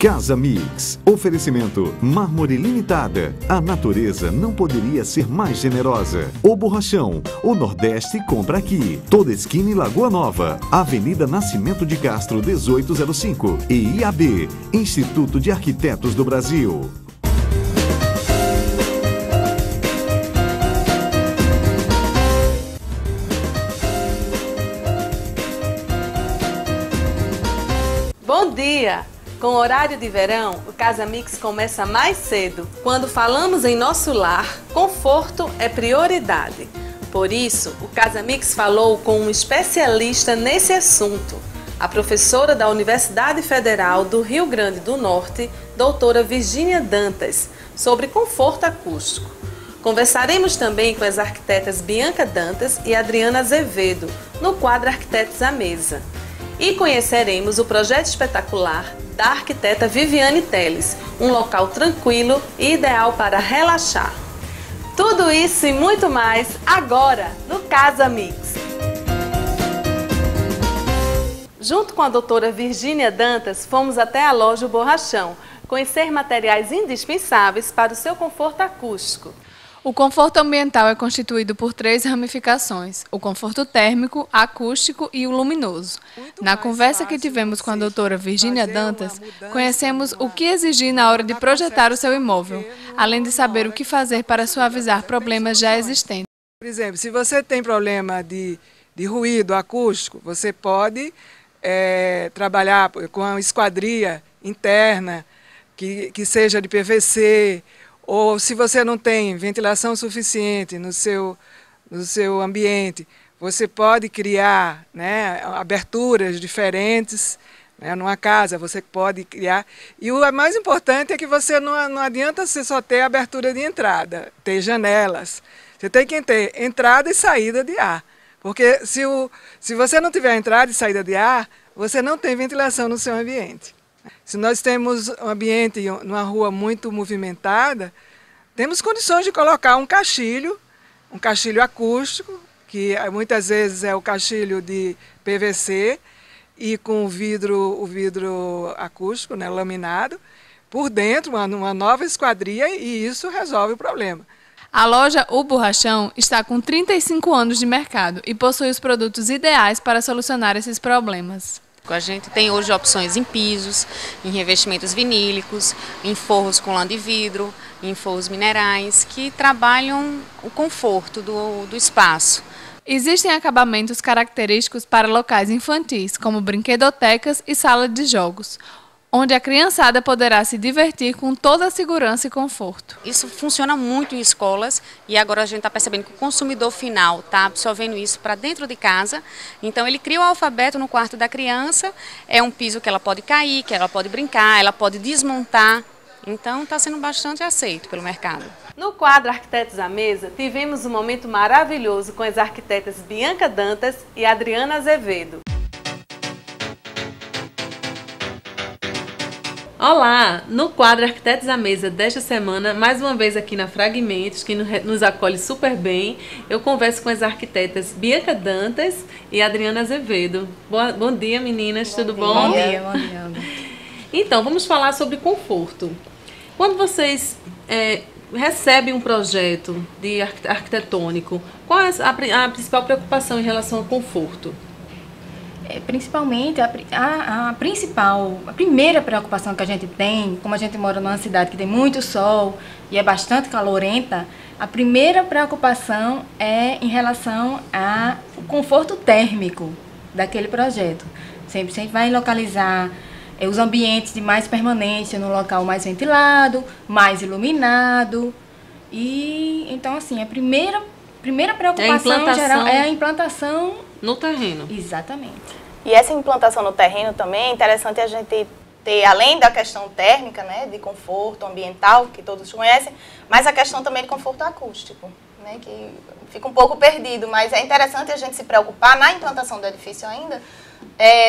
Casa Mix. Oferecimento Mármore Limitada. A natureza não poderia ser mais generosa. O Borrachão. O Nordeste compra aqui. Toda esquina em Lagoa Nova. Avenida Nascimento de Castro 1805. E IAB. Instituto de Arquitetos do Brasil. Bom dia! Com o horário de verão, o Casa Mix começa mais cedo. Quando falamos em nosso lar, conforto é prioridade. Por isso, o Casa Mix falou com um especialista nesse assunto, a professora da Universidade Federal do Rio Grande do Norte, doutora Virgínia Dantas, sobre conforto acústico. Conversaremos também com as arquitetas Bianca Dantas e Adriana Azevedo, no quadro Arquitetos à Mesa. E conheceremos o projeto espetacular da arquiteta Viviane Teles, um local tranquilo e ideal para relaxar. Tudo isso e muito mais agora no Casa Mix. Junto com a doutora Virgínia Dantas, fomos até a loja O Borrachão, conhecer materiais indispensáveis para o seu conforto acústico. O conforto ambiental é constituído por 3 ramificações: o conforto térmico, acústico e o luminoso. Na conversa que tivemos com a doutora Virgínia Dantas, conhecemos o que exigir na hora de projetar o seu imóvel, além de saber o que fazer para suavizar problemas já existentes. Por exemplo, se você tem problema de ruído acústico, você pode trabalhar com uma esquadria interna que seja de PVC, ou se você não tem ventilação suficiente no seu ambiente, você pode criar, né, aberturas diferentes, né, numa casa, você pode criar. E o mais importante é que você não adianta você só ter abertura de entrada, ter janelas. Você tem que ter entrada e saída de ar. Porque se você não tiver entrada e saída de ar, você não tem ventilação no seu ambiente. Se nós temos um ambiente numa rua muito movimentada, temos condições de colocar um caixilho acústico, que muitas vezes é o caixilho de PVC e com o vidro acústico, né, laminado, por dentro, uma nova esquadria, e isso resolve o problema. A loja O Borrachão está com 35 anos de mercado e possui os produtos ideais para solucionar esses problemas. A gente tem hoje opções em pisos, em revestimentos vinílicos, em forros com lã de vidro, em forros minerais, que trabalham o conforto do espaço. Existem acabamentos característicos para locais infantis, como brinquedotecas e salas de jogos, onde a criançada poderá se divertir com toda a segurança e conforto. Isso funciona muito em escolas e agora a gente está percebendo que o consumidor final está absorvendo isso para dentro de casa. Então ele cria o alfabeto no quarto da criança, é um piso que ela pode cair, que ela pode brincar, ela pode desmontar. Então está sendo bastante aceito pelo mercado. No quadro Arquitetos à Mesa, tivemos um momento maravilhoso com as arquitetas Bianca Dantas e Adriana Azevedo. Olá! No quadro Arquitetos à Mesa desta semana, mais uma vez aqui na Fragmentos, que nos acolhe super bem, eu converso com as arquitetas Bianca Dantas e Adriana Azevedo. Bom dia, meninas, tudo bom? Bom dia, bom dia. Então, vamos falar sobre conforto. Quando vocês recebem um projeto de arquitetônico, qual é a principal preocupação em relação ao conforto? Principalmente, a primeira preocupação que a gente tem, como a gente mora numa cidade que tem muito sol e é bastante calorenta, a primeira preocupação é em relação ao conforto térmico daquele projeto. Sempre vai localizar os ambientes de mais permanência no local mais ventilado, mais iluminado. E então, assim, a primeira preocupação geral é a implantação no terreno. Exatamente. E essa implantação no terreno também é interessante a gente ter, além da questão térmica, né, de conforto ambiental, que todos conhecem, mas a questão também de conforto acústico, né, que fica um pouco perdido, mas é interessante a gente se preocupar na implantação do edifício ainda,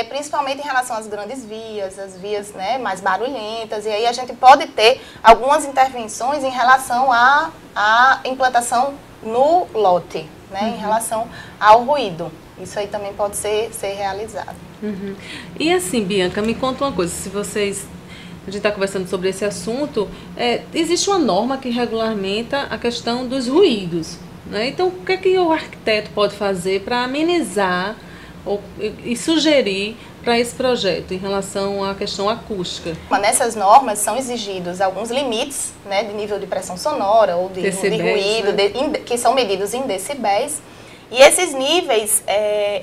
principalmente em relação às grandes vias, as vias, né, mais barulhentas, e aí a gente pode ter algumas intervenções em relação à implantação no lote, né, em relação ao ruído. Isso aí também pode ser realizado. E assim, Bianca, me conta uma coisa, se vocês a gente está conversando sobre esse assunto, existe uma norma que regulamenta a questão dos ruídos, né? Então, o que é que o arquiteto pode fazer para amenizar e sugerir para esse projeto em relação à questão acústica? Nessas normas são exigidos alguns limites, né, de nível de pressão sonora ou de ruído, né? Que são medidos em decibéis. E esses níveis,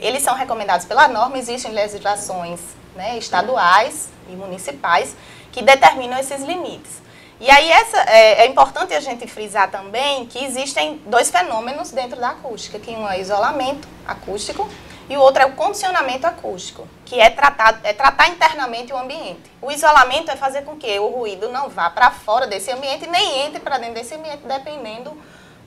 eles são recomendados pela norma. Existem legislações, né, estaduais e municipais que determinam esses limites. E aí é importante a gente frisar também que existem dois fenômenos dentro da acústica, que um é o isolamento acústico e o outro é o condicionamento acústico, que é tratar internamente o ambiente. O isolamento é fazer com que o ruído não vá para fora desse ambiente, nem entre para dentro desse ambiente, dependendo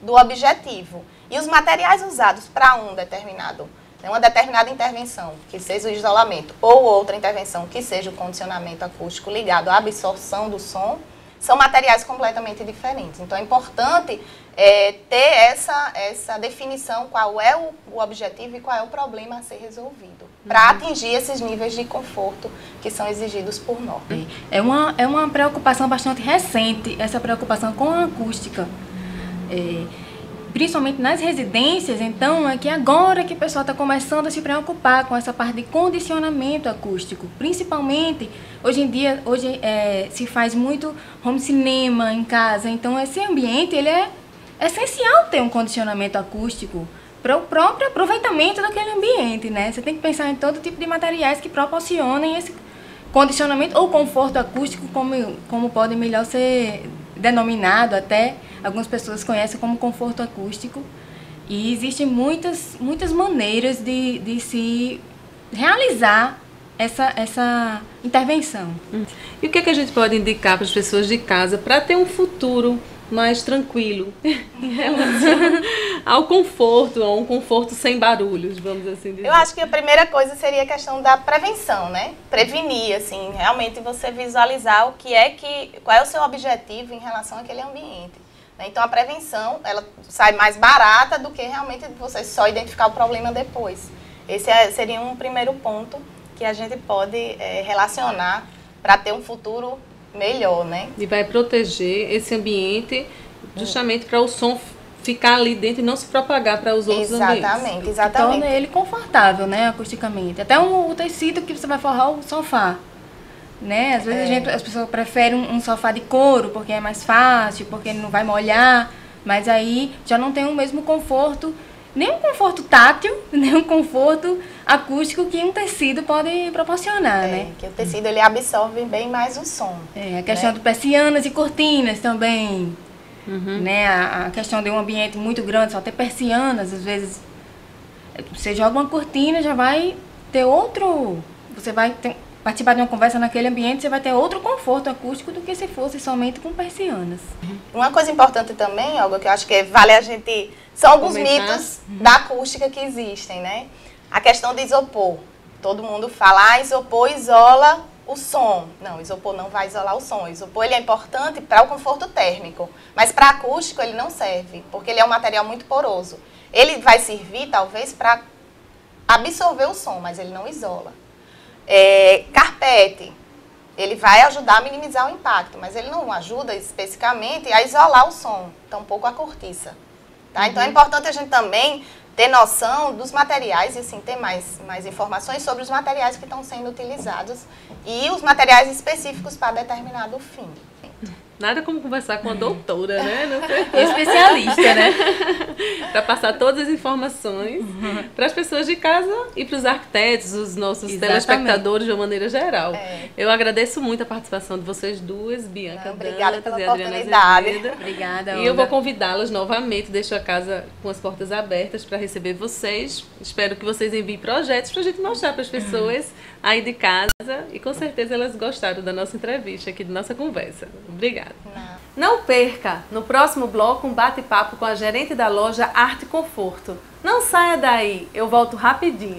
do objetivo. E os materiais usados para uma determinada intervenção, que seja o isolamento, ou outra intervenção, que seja o condicionamento acústico ligado à absorção do som, são materiais completamente diferentes. Então é importante ter essa definição, qual é o objetivo e qual é o problema a ser resolvido, para atingir esses níveis de conforto que são exigidos por norma. É uma preocupação bastante recente, essa preocupação com a acústica. Principalmente nas residências, então, é que agora que o pessoal está começando a se preocupar com essa parte de condicionamento acústico. Principalmente, hoje em dia, se faz muito home cinema em casa, então esse ambiente ele é essencial ter um condicionamento acústico para o próprio aproveitamento daquele ambiente, né? Você tem que pensar em todo tipo de materiais que proporcionem esse condicionamento ou conforto acústico, como pode melhor ser denominado até. Algumas pessoas conhecem como conforto acústico. E existem muitas maneiras de se realizar essa intervenção. E o que é que a gente pode indicar para as pessoas de casa para ter um futuro mais tranquilo em relação ao conforto, a um conforto sem barulhos, vamos assim dizer? Eu acho que a primeira coisa seria a questão da prevenção, né? Prevenir, assim, realmente você visualizar qual é o seu objetivo em relação àquele ambiente. Então a prevenção, ela sai mais barata do que realmente você só identificar o problema depois. Esse seria um primeiro ponto que a gente pode relacionar para ter um futuro melhor, né? E vai proteger esse ambiente justamente para o som ficar ali dentro e não se propagar para os outros ambientes. Exatamente. Torna ele confortável, né, acusticamente. Até o tecido que você vai forrar o sofá. Né? Às vezes as pessoas preferem um sofá de couro porque é mais fácil, porque ele não vai molhar, mas aí já não tem o mesmo conforto, nem um conforto tátil, nem um conforto acústico que um tecido pode proporcionar, né? Que o tecido ele absorve bem mais o som. A questão de persianas e cortinas também, né? A questão de um ambiente muito grande, só ter persianas, às vezes você joga uma cortina, já vai ter participar de uma conversa naquele ambiente, você vai ter outro conforto acústico do que se fosse somente com persianas. Uma coisa importante também, Olga, que eu acho que vale a gente... São alguns mitos da acústica que existem, né? A questão de isopor. Todo mundo fala, isopor isola o som. Não, isopor não vai isolar o som. O isopor ele é importante para o conforto térmico, mas para acústico ele não serve, porque ele é um material muito poroso. Ele vai servir, talvez, para absorver o som, mas ele não isola. Carpete, ele vai ajudar a minimizar o impacto, mas ele não ajuda especificamente a isolar o som, tampouco a cortiça. Tá? Então é importante a gente também ter noção dos materiais e assim, ter mais informações sobre os materiais que estão sendo utilizados e os materiais específicos para determinado fim. Nada como conversar com a doutora, né? Especialista, né? Para passar todas as informações para as pessoas de casa e para os arquitetos, os nossos telespectadores de uma maneira geral. Eu agradeço muito a participação de vocês duas, Bianca Obrigada Dantas pela e Adriana oportunidade. Azevedo. Obrigada, E eu vou convidá-las novamente, deixo a casa com as portas abertas para receber vocês. Espero que vocês enviem projetos para a gente mostrar para as pessoas aí de casa e com certeza elas gostaram da nossa entrevista aqui, da nossa conversa. Obrigada. Não perca, no próximo bloco, um bate-papo com a gerente da loja Arte Conforto. Não saia daí, eu volto rapidinho.